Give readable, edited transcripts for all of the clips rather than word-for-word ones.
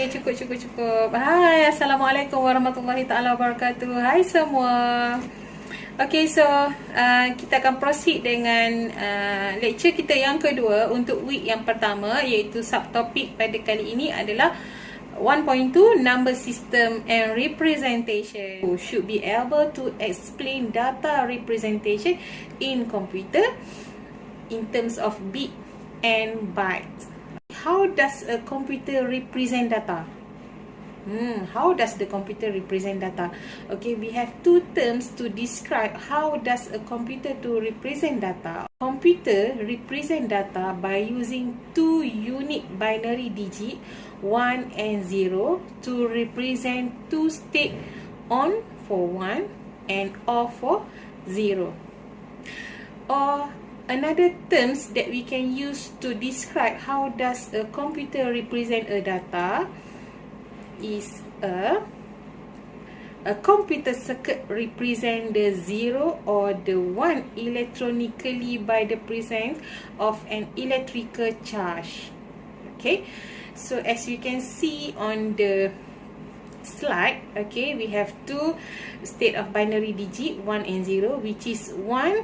cukup. Hai, Assalamualaikum warahmatullahi ta'ala wabarakatuh. Hai semua. Okay, so kita akan proceed dengan lecture kita yang kedua untuk week yang pertama, iaitu subtopik pada kali ini adalah 1.2 Number System and Representation. You should be able to explain data representation in computer in terms of bit and bytes. How does a computer represent data? How does the computer represent data? Okay, we have two terms to describe how does a computer to represent data. Computer represent data by using two unique binary digit 1 and 0 to represent two state on for 1 and off for 0. Or another terms that we can use to describe how does a computer represent a data is a computer circuit represent the 0 or the 1 electronically by the presence of an electrical charge. Okay, so as you can see on the slide, okay, we have two state of binary digit 1 and 0, which is 1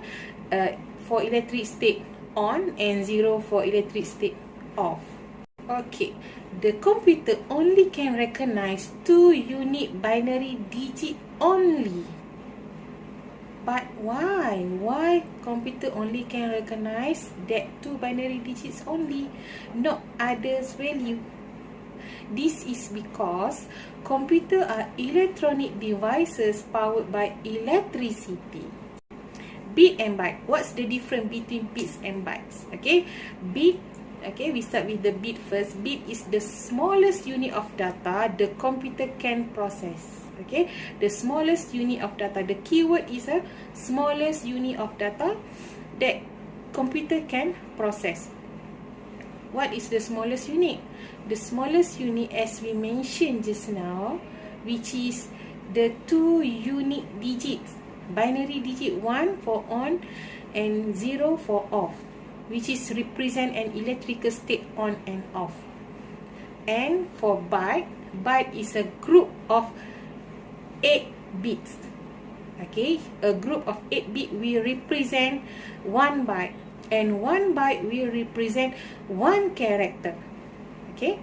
for electric state on and 0 for electric state off. Okay, the computer only can recognize two unique binary digit only. But why? Why computer only can recognize that two binary digits only, not others value? This is because computer are electronic devices powered by electricity. Bit and byte. What's the difference between bits and bytes? Okay, bit. Okay, we start with the bit first. Bit is the smallest unit of data the computer can process. Okay, the smallest unit of data. The keyword is a smallest unit of data that computer can process. What is the smallest unit? The smallest unit, as we mentioned just now, which is the two unique digits. Binary digit 1 for on and 0 for off, which is represent an electrical state on and off. And for byte, byte is a group of 8 bits. Okay, a group of 8 bits will represent 1 byte, and 1 byte will represent 1 character. Okay,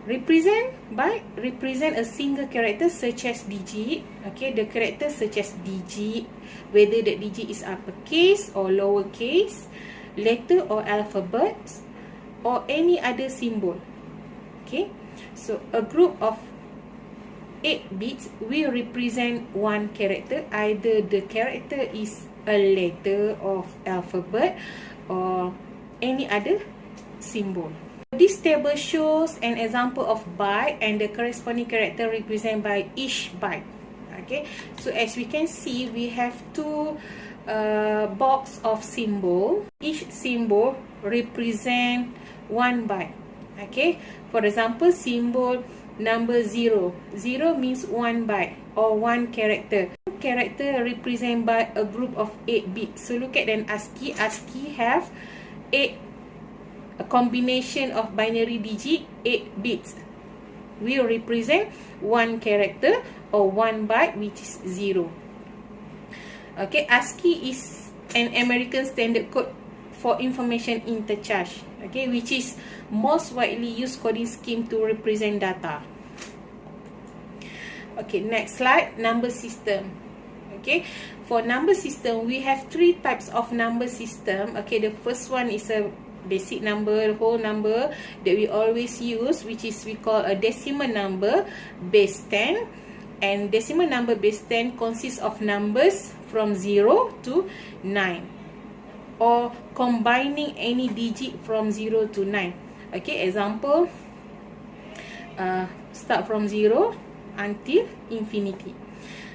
represent a single character such as digit. Okay, the character such as digit, whether the digit is uppercase or lowercase, letter or alphabets, or any other symbol. Okay, so a group of 8 bits will represent 1 character. Either the character is a letter of alphabet or any other symbol. This table shows an example of byte and the corresponding character represented by each byte. Okay, so as we can see, we have two box of symbol. Each symbol represent 1 byte. Okay, for example, symbol number 0. 0 means 1 byte or 1 character. Character represented by a group of 8 bits. So look at an ASCII. ASCII have 8. A combination of binary digit 8 bits will represent 1 character or 1 byte, which is 0. Okay, ASCII is an American standard code for information interchange, okay, which is most widely used coding scheme to represent data. Okay, next slide, number system. Okay, for number system, we have 3 types of number system. Okay, the first one is a basic number, whole number that we always use, which is we call a decimal number base 10. And decimal number base 10 consists of numbers from 0 to 9, or combining any digit from 0 to 9. Okay, example, start from 0 until infinity.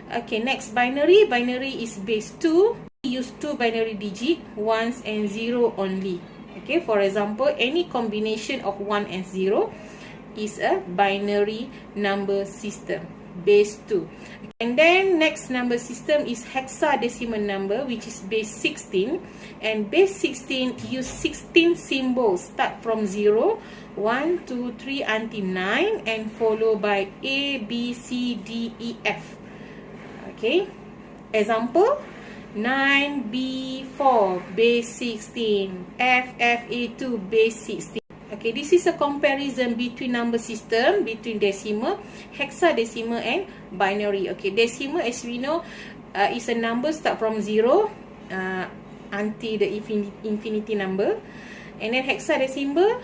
Okay, next, binary. Binary is base 2. We use 2 binary digit, 1s and 0 only. Okay, for example, any combination of 1 and 0 is a binary number system, base 2. And then next number system is hexadecimal number, which is base 16. And base 16 use 16 symbols, start from 0, 1, 2, 3 until 9, and followed by A, B, C, D, E, F. Okay, example 9B4 base 16, FFA2 base 16. Okay, this is a comparison between number system, between decimal, hexadecimal and binary. Okay, decimal, as we know, is a number start from 0 until the infinity number, and then hexadecimal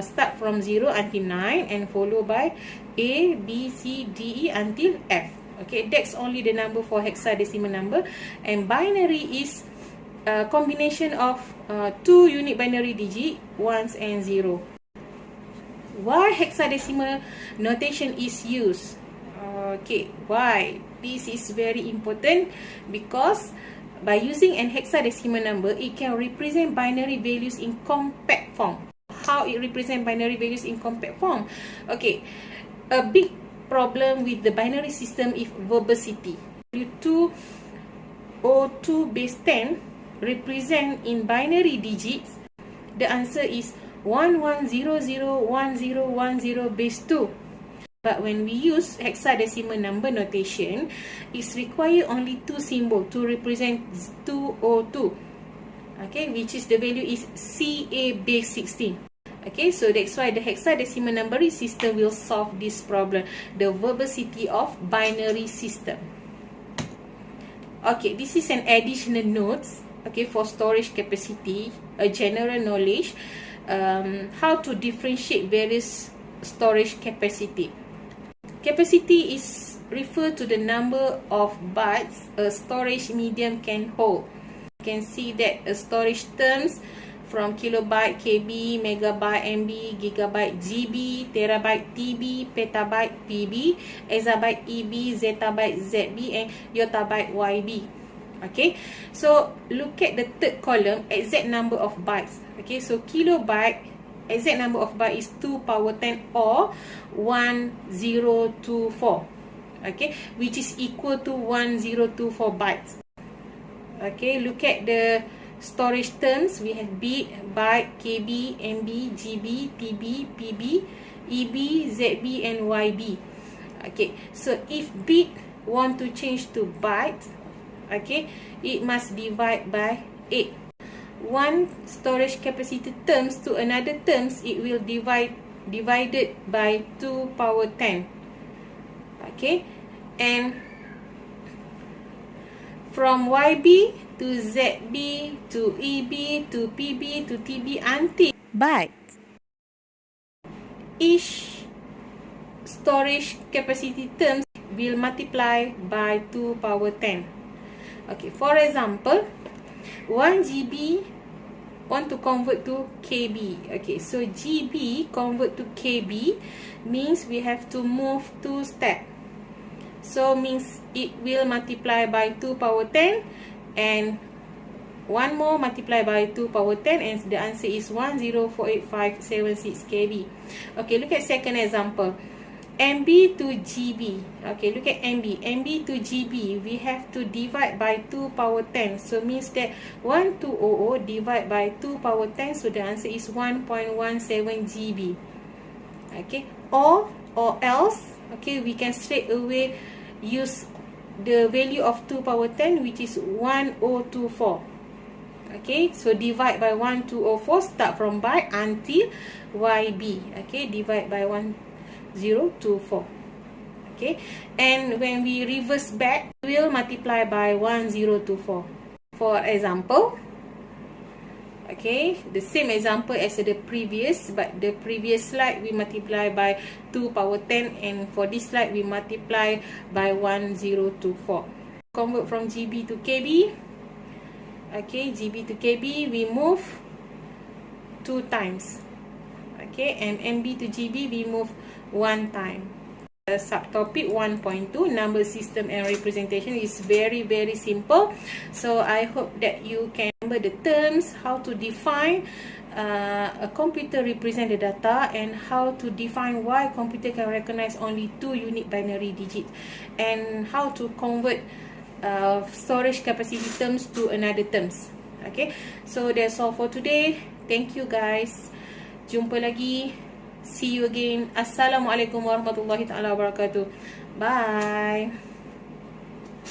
start from 0 until 9 and followed by A, B, C, D, E until F. Okay, that's only the number for hexadecimal number, and binary is a combination of two unique binary digit, ones and zero. Why hexadecimal notation is used? Okay, why? This is very important because by using an hexadecimal number, it can represent binary values in compact form. How it represent binary values in compact form? Okay, a big problem with the binary system is verbosity. 202 base 10 represent in binary digits. The answer is 11001010 base 2. But when we use hexadecimal number notation, it's required only two symbols to represent 202. Okay, which is the value is CA base 16. Okay, so that's why the hexadecimal numbering system will solve this problem, the verbosity of binary system. Okay, this is an additional notes, okay, for storage capacity, a general knowledge, how to differentiate various storage capacity. Capacity is referred to the number of bytes a storage medium can hold. You can see that a storage terms from kilobyte, KB, megabyte, MB, gigabyte, GB, terabyte, TB, petabyte, PB, exabyte, EB, zettabyte, ZB, and yottabyte, YB. Okay, so look at the third column, exact number of bytes. Okay, so kilobyte, exact number of bytes is 2 power 10 or 1024. Okay, which is equal to 1024 bytes. Okay, look at the storage terms. We have bit, byte, KB, MB, GB, TB, PB, EB, ZB, and YB. Okay, so if bit want to change to byte, okay, it must divide by 8. One storage capacity terms to another terms, it will divided by 2 power 10. Okay, and from YB to ZB to EB to PB to TB until bytes. Each storage capacity terms will multiply by 2 power 10. Okay, for example, 1 GB want to convert to KB. Okay, so GB convert to KB means we have to move 2 steps. So means it will multiply by 2 power 10 and one more multiply by 2 power 10, and the answer is 104856 KB. Okay, look at second example. MB to GB. Okay, look at MB. MB to GB, we have to divide by 2 power 10. So means that 1200 divide by 2 power 10. So the answer is 1.17 GB. Okay, or else, okay, we can straight away use the value of 2 power 10, which is 1024. Okay, so divide by 1204, start from byte until YB. Okay, divide by 1024. Okay, and when we reverse back, we will multiply by 1024. For example, okay, the same example as the previous, but the previous slide we multiply by 2 power 10, and for this slide we multiply by 1024. Convert from GB to KB. Okay, GB to KB, we move 2 times. Okay, and MB to GB, we move 1 time. Subtopic 1.2, number system and representation, is very simple. So I hope that you can remember the terms, how to define a computer represent the data, and how to define why computer can recognize only 2 unique binary digits, and how to convert storage capacity terms to another terms. Okay, so that's all for today. Thank you guys. Jumpa lagi See you again. Assalamualaikum warahmatullahi taala wabarakatuh. Bye.